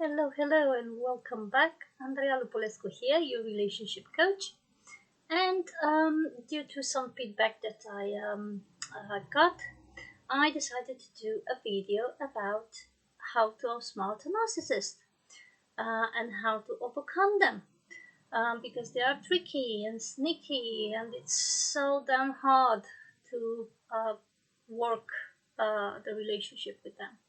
Hello, and welcome back. Andreea Lupulescu here, your relationship coach. And due to some feedback that I got, I decided to do a video about how to outsmart a narcissist and how to overcome them. Because they are tricky and sneaky, and it's so damn hard to work the relationship with them.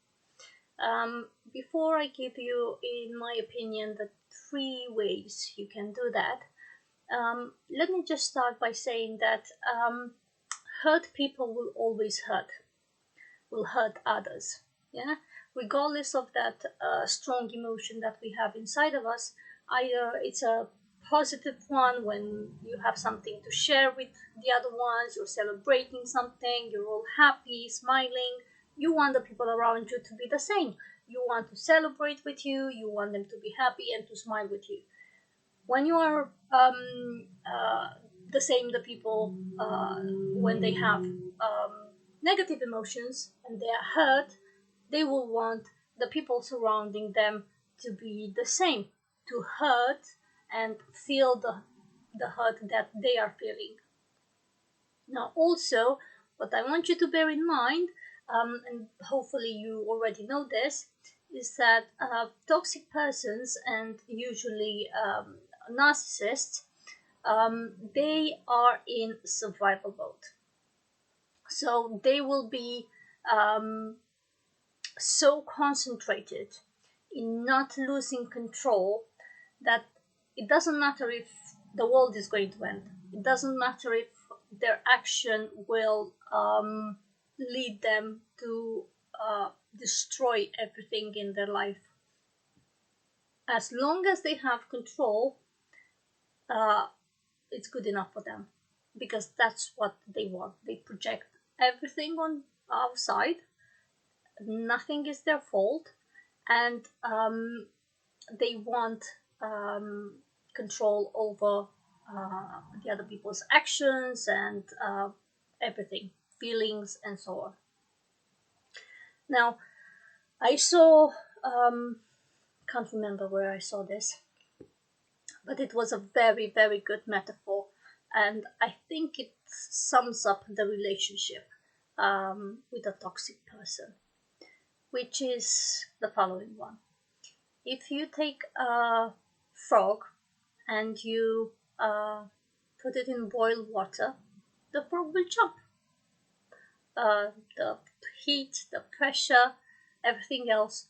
Before I give you, in my opinion, the 3 ways you can do that, let me just start by saying that hurt people will hurt others. Yeah, regardless of that strong emotion that we have inside of us, either it's a positive one when you have something to share with the other ones, you're celebrating something, you're all happy, smiling. You want the people around you to be the same. You want to celebrate with you, you want them to be happy and to smile with you. When you are the same, the people, when they have negative emotions and they are hurt, they will want the people surrounding them to be the same, to hurt and feel the hurt that they are feeling. Now, also, what I want you to bear in mind, and hopefully you already know this, is that toxic persons and usually narcissists, they are in survival mode. So they will be so concentrated in not losing control that it doesn't matter if the world is going to end. It doesn't matter if their action will lead them to destroy everything in their life. As long as they have control, it's good enough for them, because that's what they want. They project everything on outside. Nothing is their fault, and they want control over the other people's actions and everything, feelings, and so on. Now, I saw, can't remember where I saw this, but it was a very, very good metaphor, and I think it sums up the relationship with a toxic person, which is the following one. If you take a frog and you put it in boiled water, the frog will jump. The heat, the pressure, everything else,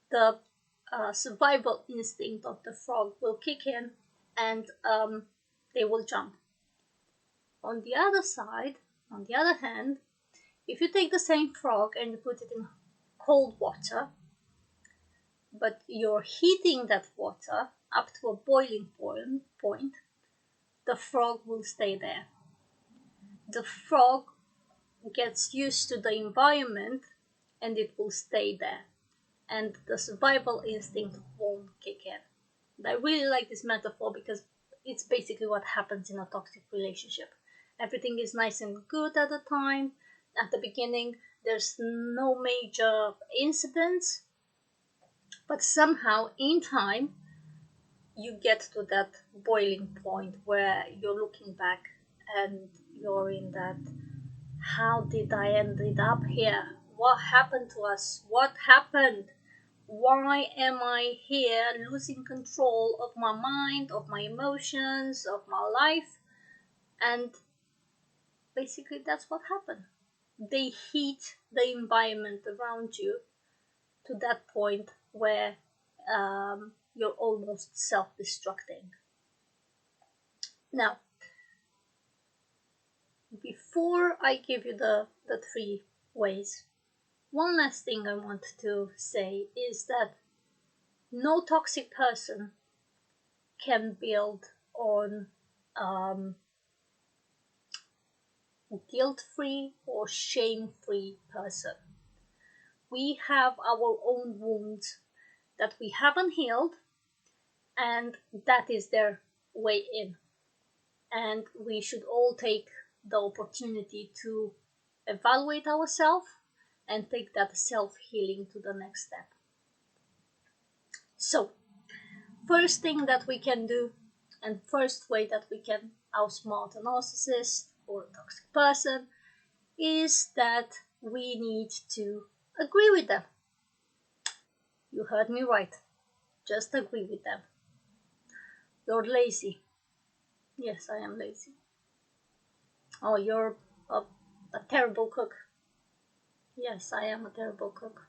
the survival instinct of the frog will kick in, and they will jump. On the other hand, if you take the same frog and you put it in cold water, but you're heating that water up to a boiling point, the frog will stay there. The frog gets used to the environment and it will stay there, and the survival instinct won't kick in. And I really like this metaphor because it's basically what happens in a toxic relationship. Everything is nice and good at the time. At the beginning, there's no major incidents, but somehow in time you get to that boiling point where you're looking back and you're in that, how did I ended up here? What happened to us? What happened? Why am I here losing control of my mind, of my emotions, of my life? And basically that's what happened. They heat the environment around you to that point where you're almost self-destructing. Now, before I give you the 3 ways, one last thing I want to say is that no toxic person can build on guilt-free or shame-free person. We have our own wounds that we haven't healed, and that is their way in. And we should all take the opportunity to evaluate ourselves and take that self-healing to the next step. So, first thing that we can do, and first way that we can outsmart a narcissist or a toxic person, is that we need to agree with them. You heard me right. Just agree with them. You're lazy. Yes, I am lazy. Oh, you're a terrible cook. Yes, I am a terrible cook.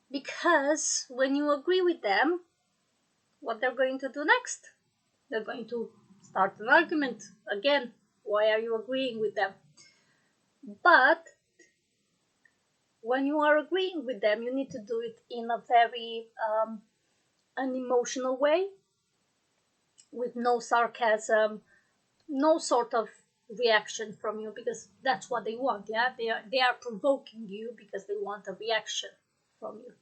Because when you agree with them, what they're going to do next? They're going to start an argument again. Why are you agreeing with them? But when you are agreeing with them, you need to do it in a very unemotional way, with no sarcasm, no sort of reaction from you, because that's what they want. Yeah, they are provoking you because they want a reaction from you.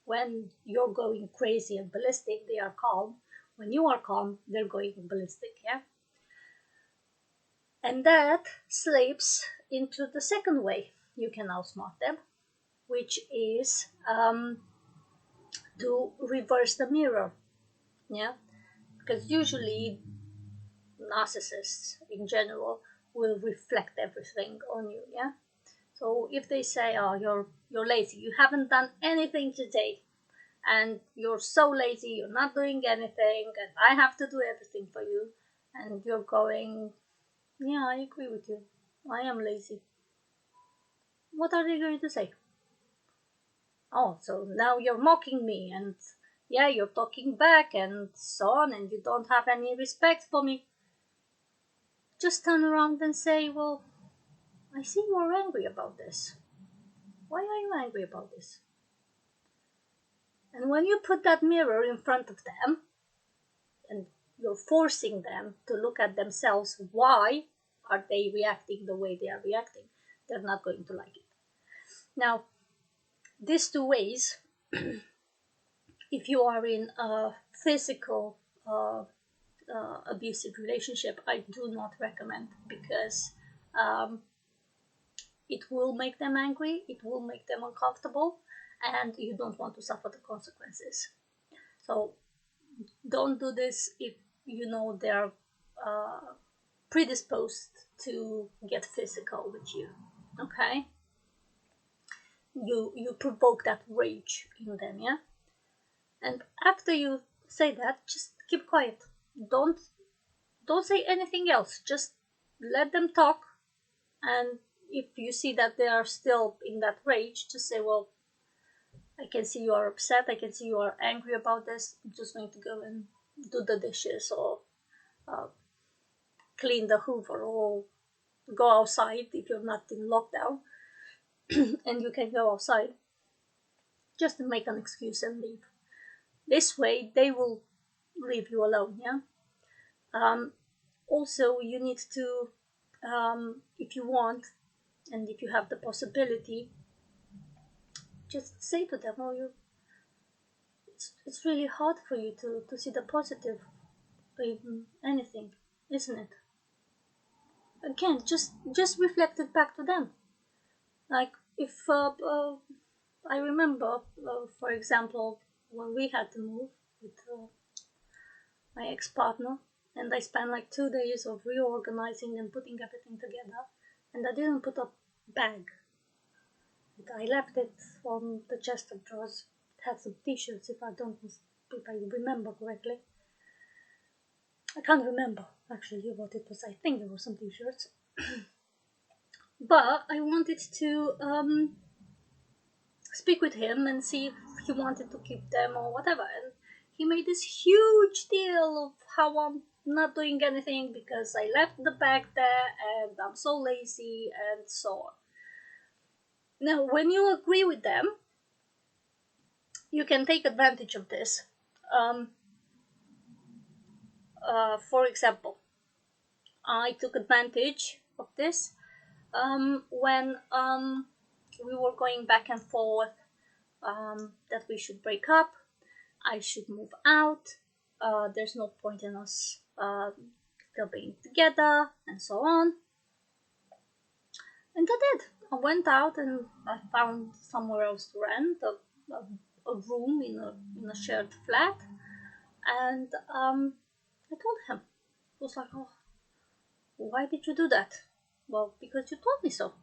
When you're going crazy and ballistic, they are calm. When you are calm, they're going ballistic. Yeah, and that slips into the second way you can outsmart them, which is to reverse the mirror. Yeah, because usually narcissists in general will reflect everything on you. Yeah, so if they say, oh, you're lazy, you haven't done anything today, and you're so lazy, you're not doing anything, and I have to do everything for you, and you're going, yeah, I agree with you, I am lazy, what are they going to say? Oh, so now you're mocking me, and yeah, you're talking back and so on, and you don't have any respect for me. Just turn around and say, well, I see you are angry about this. Why are you angry about this? And when you put that mirror in front of them and you're forcing them to look at themselves, why are they reacting the way they are reacting? They're not going to like it. Now, these two ways, if you are in a physical abusive relationship, I do not recommend, because um, it will make them angry, it will make them uncomfortable, and you don't want to suffer the consequences. So don't do this if you know they're uh, predisposed to get physical with you. Okay, you provoke that rage in them. Yeah, and after you say that, just keep quiet. Don't say anything else, just let them talk. And if you see that they are still in that rage, just say, well, I can see you are upset, I can see you are angry about this, I'm just going to go and do the dishes, or uh, clean the hoover, or go outside if you're not in lockdown and you can go outside, just to make an excuse and leave. This way they will leave you alone. Yeah, also you need to, if you want and if you have the possibility, just say to them, oh, it's really hard for you to see the positive in anything, isn't it? Again, just reflect it back to them. Like, if I remember, for example, when we had to move with my ex-partner, and I spent like 2 days of reorganizing and putting everything together, and I didn't put a bag. I left it on the chest of drawers. It had some t-shirts, if I remember correctly. I can't remember actually what it was. I think there were some t-shirts, but I wanted to speak with him and see if he wanted to keep them or whatever. And he made this huge deal of how I'm not doing anything because I left the bag there and I'm so lazy and so on. Now, when you agree with them, you can take advantage of this. Um, for example, I took advantage of this when we were going back and forth, that we should break up, I should move out, there's no point in us still being together, and so on. And I did. I went out and I found somewhere else to rent, a a room in a shared flat, and I told him. He was like, "Oh, why did you do that?" "Well, because you told me so."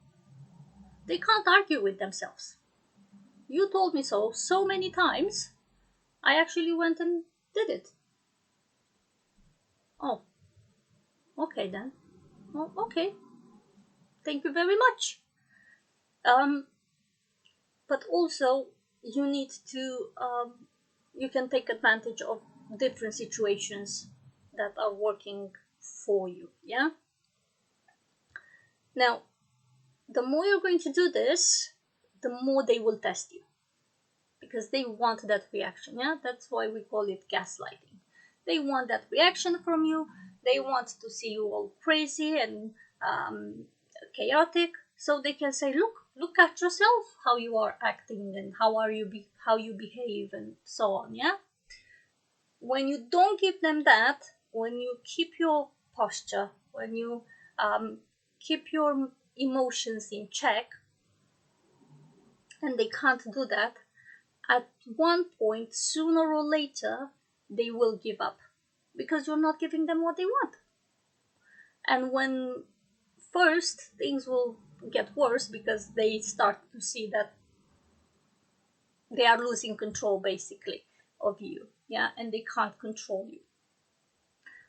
They can't argue with themselves. You told me so many times. I actually went and did it. Oh, okay then. Oh, okay. Thank you very much. Um, but also you need to you can take advantage of different situations that are working for you. Yeah. Now, the more you're going to do this, the more they will test you, because they want that reaction. Yeah, that's why we call it gaslighting. They want that reaction from you. They want to see you all crazy and chaotic, so they can say, look at yourself, how you are acting and how you behave and so on. Yeah. When you don't give them that, when you keep your posture, when you keep your emotions in check, and they can't do that, at one point, sooner or later, they will give up, because you're not giving them what they want. And when first things will get worse, because they start to see that they are losing control basically of you. Yeah, and they can't control you.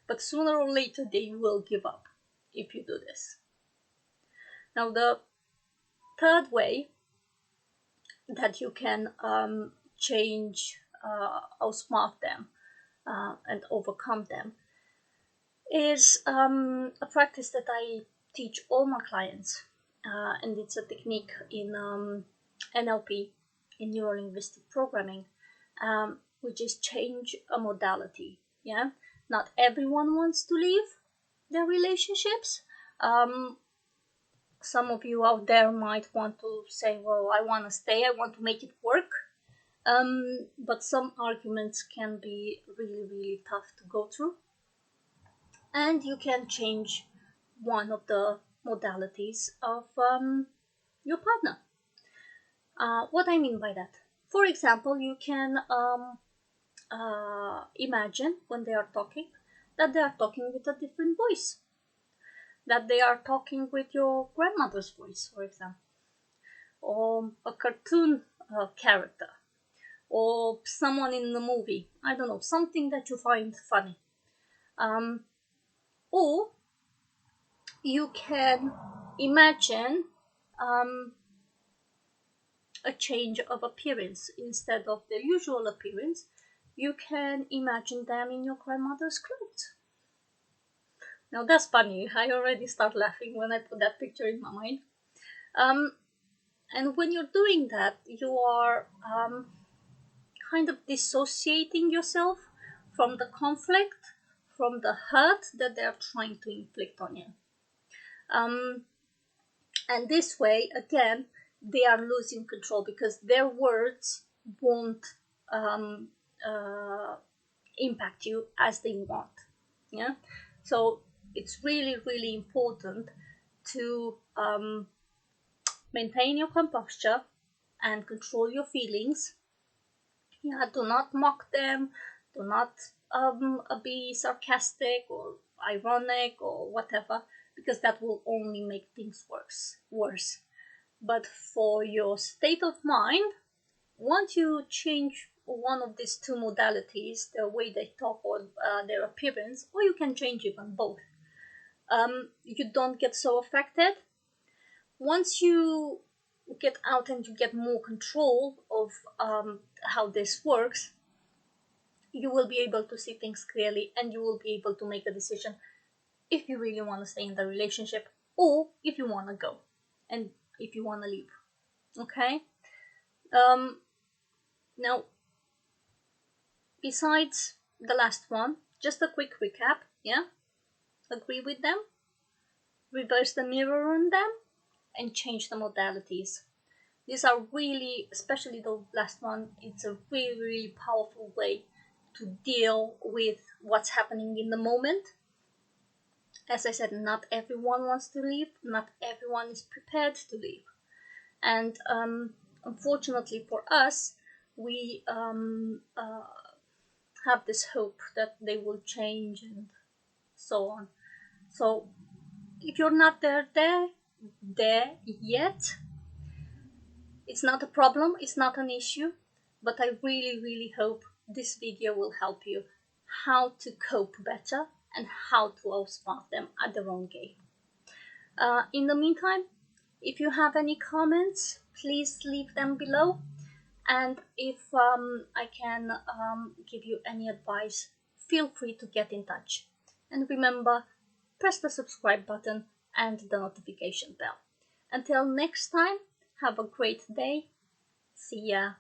But sooner or later, they will give up if you do this. Now, the third way that you can change, outsmart them, and overcome them, is a practice that I teach all my clients, and it's a technique in NLP, in neuro linguistic programming, which is change a modality. Yeah, not everyone wants to leave their relationships. Some of you out there might want to say, "Well, I want to stay. I want to make it work." But some arguments can be really, really tough to go through, and you can change one of the modalities of your partner. What I mean by that, for example, you can imagine when they are talking that they are talking with a different voice, that they are talking with your grandmother's voice, for example, or a cartoon character, or someone in the movie. I don't know, something that you find funny. Or you can imagine a change of appearance. Instead of their usual appearance, you can imagine them in your grandmother's clothes. Now that's funny. I already start laughing when I put that picture in my mind. And when you're doing that, you are kind of dissociating yourself from the conflict, from the hurt that they're trying to inflict on you. And this way, again, they are losing control, because their words won't um, impact you as they want. Yeah. So it's really, really important to maintain your composure and control your feelings. Yeah, do not mock them. Do not be sarcastic or ironic or whatever, because that will only make things worse. But for your state of mind, once you change one of these two modalities, the way they talk or their appearance, or you can change even both, you don't get so affected. Once you get out and you get more control of how this works, you will be able to see things clearly, and you will be able to make a decision if you really want to stay in the relationship, or if you want to go, and if you want to leave. Okay. Now, besides the last one, just a quick recap. Yeah, agree with them, reverse the mirror on them, and change the modalities. These are really, especially the last one, it's a really, really powerful way to deal with what's happening in the moment. As I said, not everyone wants to leave, not everyone is prepared to leave. And unfortunately for us, we have this hope that they will change and so on. So if you're not there yet, it's not a problem, it's not an issue, but I really hope this video will help you how to cope better and how to outsmart them at their own game. In the meantime, if you have any comments, please leave them below. And if I can give you any advice, feel free to get in touch. And remember, press the subscribe button and the notification bell. Until next time, have a great day. See ya.